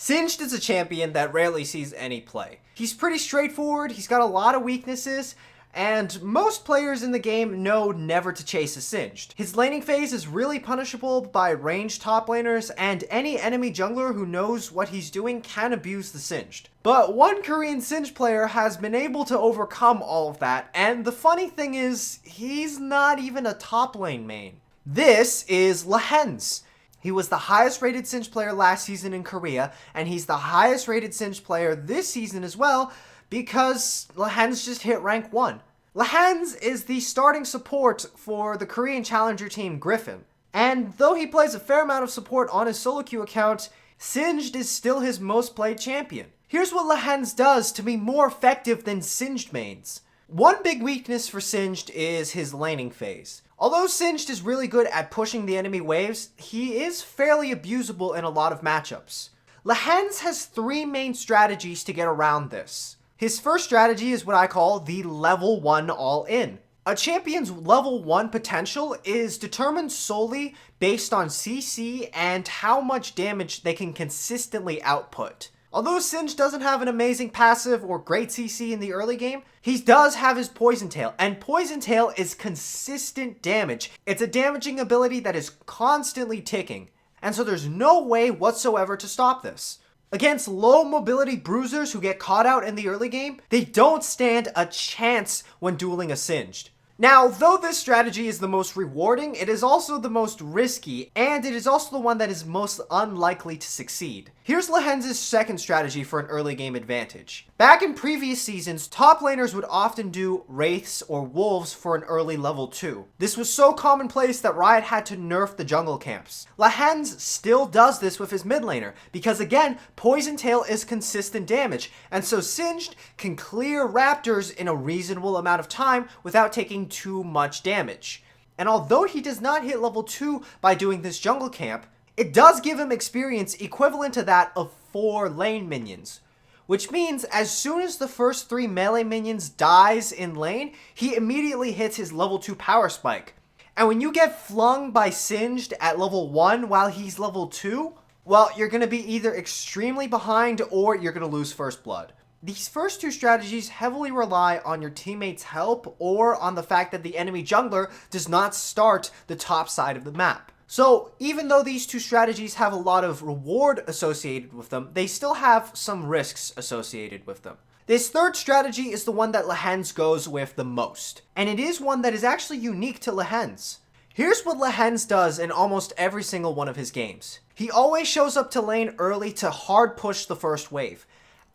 Singed is a champion that rarely sees any play. He's pretty straightforward, he's got a lot of weaknesses, and most players in the game know never to chase a Singed. His laning phase is really punishable by ranged top laners, and any enemy jungler who knows what he's doing can abuse the Singed. But one Korean Singed player has been able to overcome all of that, and the funny thing is, he's not even a top lane main. This is Lehends. He was the highest rated Singed player last season in Korea, and he's the highest rated Singed player this season as well, because Lehends just hit rank 1. Lehends is the starting support for the Korean challenger team Griffin, and though he plays a fair amount of support on his solo queue account, Singed is still his most played champion. Here's what Lehends does to be more effective than Singed mains. One big weakness for Singed is his laning phase. Although Singed is really good at pushing the enemy waves, he is fairly abusable in a lot of matchups. Lehends has 3 main strategies to get around this. His first strategy is what I call the level 1 all-in. A champion's level 1 potential is determined solely based on CC and how much damage they can consistently output. Although Singed doesn't have an amazing passive or great CC in the early game, he does have his Poison Tail, and Poison Tail is consistent damage. It's a damaging ability that is constantly ticking, and so there's no way whatsoever to stop this. Against low mobility bruisers who get caught out in the early game, they don't stand a chance when dueling a Singed. Now, though this strategy is the most rewarding, it is also the most risky, and it is also the one that is most unlikely to succeed. Here's Lehends' second strategy for an early game advantage. Back in previous seasons, top laners would often do Wraiths or Wolves for an early level 2. This was so commonplace that Riot had to nerf the jungle camps. Lehends still does this with his mid laner, because again, Poison Tail is consistent damage, and so Singed can clear Raptors in a reasonable amount of time without taking too much damage. And although he does not hit level 2 by doing this jungle camp, it does give him experience equivalent to that of 4 lane minions. Which means as soon as the first 3 melee minions dies in lane, he immediately hits his level 2 power spike. And when you get flung by Singed at level 1 while he's level 2, well, you're going to be either extremely behind or you're going to lose first blood. These first 2 strategies heavily rely on your teammates' help or on the fact that the enemy jungler does not start the top side of the map. So even though these 2 strategies have a lot of reward associated with them, they still have some risks associated with them. This third strategy is the one that Lehends goes with the most, and it is one that is actually unique to Lehends. Here's what Lehends does in almost every single one of his games. He always shows up to lane early to hard push the first wave.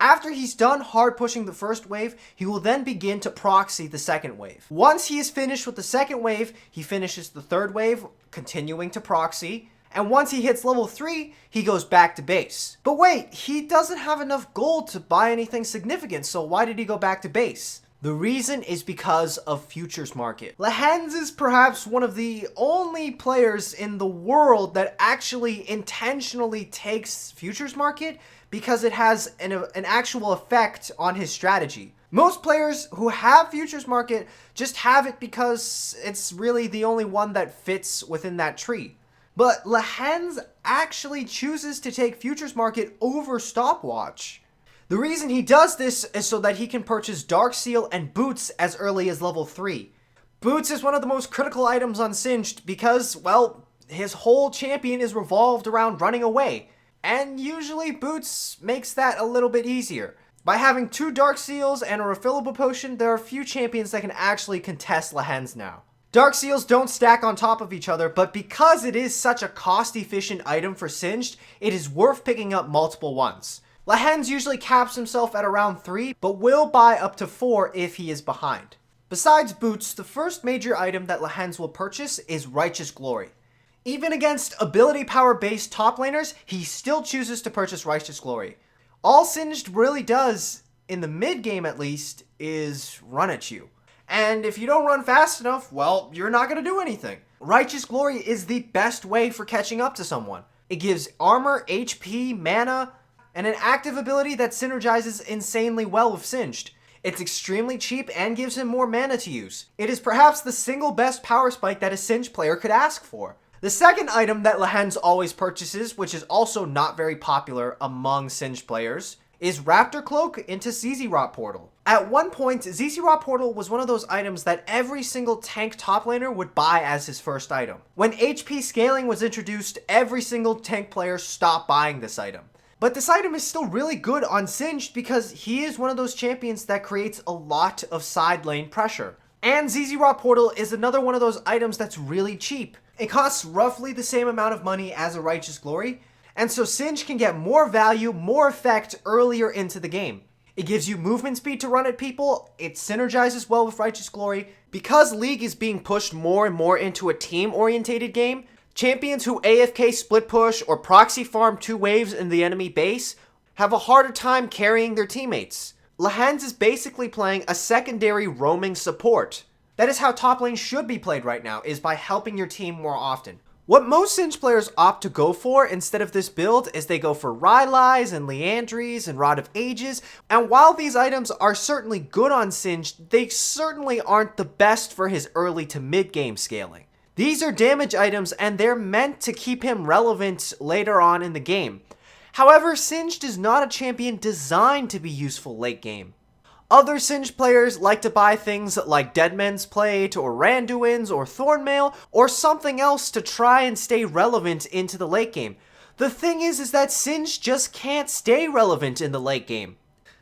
After he's done hard pushing the first wave, he will then begin to proxy the second wave. Once he is finished with the second wave, he finishes the third wave, continuing to proxy. And once he hits level 3, he goes back to base. But wait, he doesn't have enough gold to buy anything significant, so why did he go back to base? The reason is because of Futures Market. Lehends is perhaps one of the only players in the world that actually intentionally takes Futures Market because it has an actual effect on his strategy. Most players who have Futures Market just have it because it's really the only one that fits within that tree. But Lehends actually chooses to take Futures Market over Stopwatch. The reason he does this is so that he can purchase Dark Seal and Boots as early as level 3. Boots is one of the most critical items on Singed because, well, his whole champion is revolved around running away. And usually Boots makes that a little bit easier. By having 2 Dark Seals and a refillable potion, there are few champions that can actually contest Lehends now. Dark Seals don't stack on top of each other, but because it is such a cost-efficient item for Singed, it is worth picking up multiple ones. Lehends usually caps himself at around 3, but will buy up to 4 if he is behind. Besides Boots, the first major item that Lehends will purchase is Righteous Glory. Even against ability power based top laners, he still chooses to purchase Righteous Glory. All Singed really does, in the mid game at least, is run at you. And if you don't run fast enough, well, you're not going to do anything. Righteous Glory is the best way for catching up to someone. It gives armor, HP, mana, and an active ability that synergizes insanely well with Singed. It's extremely cheap and gives him more mana to use. It is perhaps the single best power spike that a Singed player could ask for. The second item that Lehends always purchases, which is also not very popular among Singed players, is Raptor Cloak into Donghuaplol. At one point, Donghuaplol was one of those items that every single tank top laner would buy as his first item. When HP scaling was introduced, every single tank player stopped buying this item. But this item is still really good on Singed because he is one of those champions that creates a lot of side lane pressure. And Donghuaplol is another one of those items that's really cheap. It costs roughly the same amount of money as a Righteous Glory, and so Singed can get more value, more effect earlier into the game. It gives you movement speed to run at people, it synergizes well with Righteous Glory. Because League is being pushed more and more into a team-orientated game, champions who AFK split push or proxy farm 2 waves in the enemy base have a harder time carrying their teammates. Lehends is basically playing a secondary roaming support. That is how top lane should be played right now, is by helping your team more often. What most Singed players opt to go for instead of this build is they go for Rylai's and Liandry's and Rod of Ages, and while these items are certainly good on Singed, they certainly aren't the best for his early to mid game scaling. These are damage items and they're meant to keep him relevant later on in the game. However, Singed is not a champion designed to be useful late game. Other Singed players like to buy things like Deadman's Plate or Randuin's or Thornmail or something else to try and stay relevant into the late game. The thing is that Singed just can't stay relevant in the late game.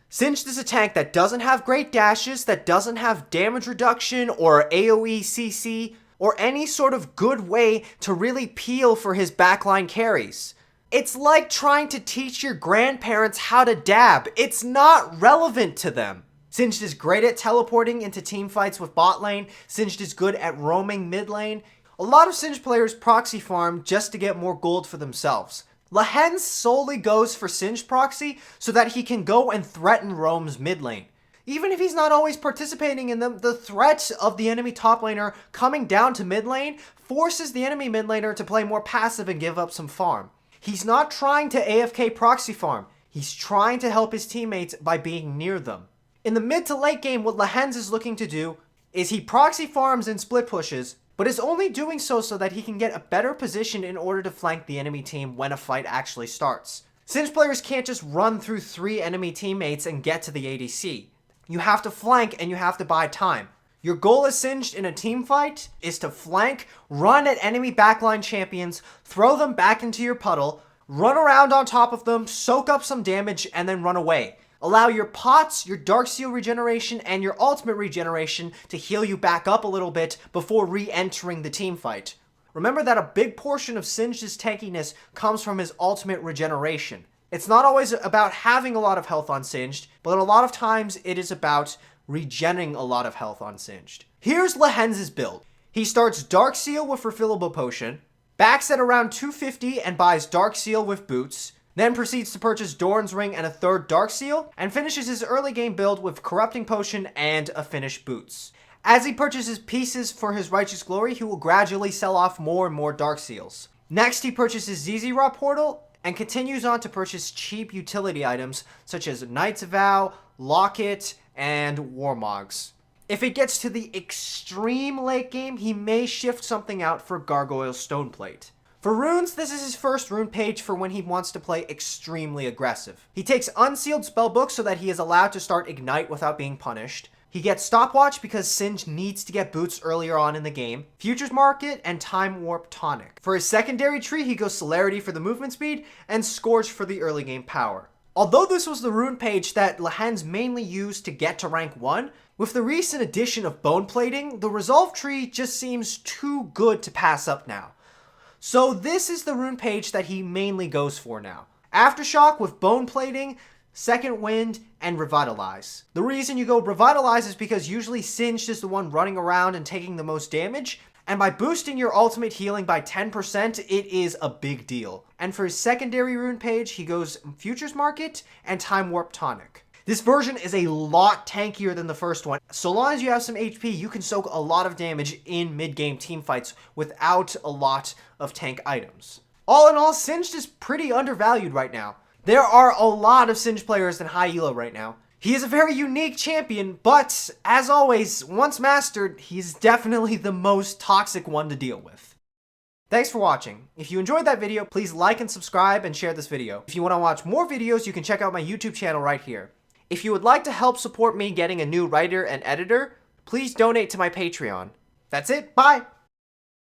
Singed is a tank that doesn't have great dashes, that doesn't have damage reduction or AoE CC, or any sort of good way to really peel for his backline carries. It's like trying to teach your grandparents how to dab. It's not relevant to them. Singed is great at teleporting into team fights with bot lane. Singed is good at roaming mid lane. A lot of Singed players proxy farm just to get more gold for themselves. Lehends solely goes for Singed proxy so that he can go and threaten roams mid lane. Even if he's not always participating in them, the threat of the enemy top laner coming down to mid lane forces the enemy mid laner to play more passive and give up some farm. He's not trying to AFK proxy farm. He's trying to help his teammates by being near them. In the mid to late game, what Lehends is looking to do is he proxy farms and split pushes, but is only doing so that he can get a better position in order to flank the enemy team when a fight actually starts. Singed players can't just run through 3 enemy teammates and get to the ADC. You have to flank and you have to buy time. Your goal as Singed in a team fight is to flank, run at enemy backline champions, throw them back into your puddle, run around on top of them, soak up some damage, and then run away. Allow your pots, your Dark Seal regeneration, and your ultimate regeneration to heal you back up a little bit before re-entering the team fight. Remember that a big portion of Singed's tankiness comes from his ultimate regeneration. It's not always about having a lot of health on Singed, but a lot of times it is about regenning a lot of health on Singed. Here's Lehends' build. He starts Dark Seal with Refillable Potion, backs at around 250 and buys Dark Seal with Boots, then proceeds to purchase Doran's Ring and a 3rd Dark Seal, and finishes his early game build with Corrupting Potion and a finished Boots. As he purchases pieces for his Righteous Glory, he will gradually sell off more and more Dark Seals. Next, he purchases Donghuaplol and continues on to purchase cheap utility items such as Knight's Vow, Locket, and Warmogs. If it gets to the extreme late game, he may shift something out for Gargoyle Stoneplate. For runes, this is his first rune page for when he wants to play extremely aggressive. He takes Unsealed Spellbook so that he is allowed to start Ignite without being punished. He gets Stopwatch because Singed needs to get boots earlier on in the game, Futures Market, and Time Warp Tonic. For his secondary tree, he goes Celerity for the movement speed, and Scourge for the early game power. Although this was the rune page that Lehends mainly used to get to rank 1, with the recent addition of Bone Plating, the Resolve tree just seems too good to pass up now. So this is the rune page that he mainly goes for now. Aftershock with Bone Plating, Second Wind, and Revitalize. The reason you go Revitalize is because usually Singed is the one running around and taking the most damage, and by boosting your ultimate healing by 10%, it is a big deal. And for his secondary rune page, he goes Futures Market and Time Warp Tonic. This version is a lot tankier than the first one. So long as you have some HP, you can soak a lot of damage in mid-game teamfights without a lot of tank items. All in all, Singed is pretty undervalued right now. There are a lot of Singed players in high elo right now. He is a very unique champion, but as always, once mastered, he's definitely the most toxic one to deal with. Thanks for watching. If you enjoyed that video, please like and subscribe and share this video. If you want to watch more videos, you can check out my YouTube channel right here. If you would like to help support me getting a new writer and editor, please donate to my Patreon. That's it, bye!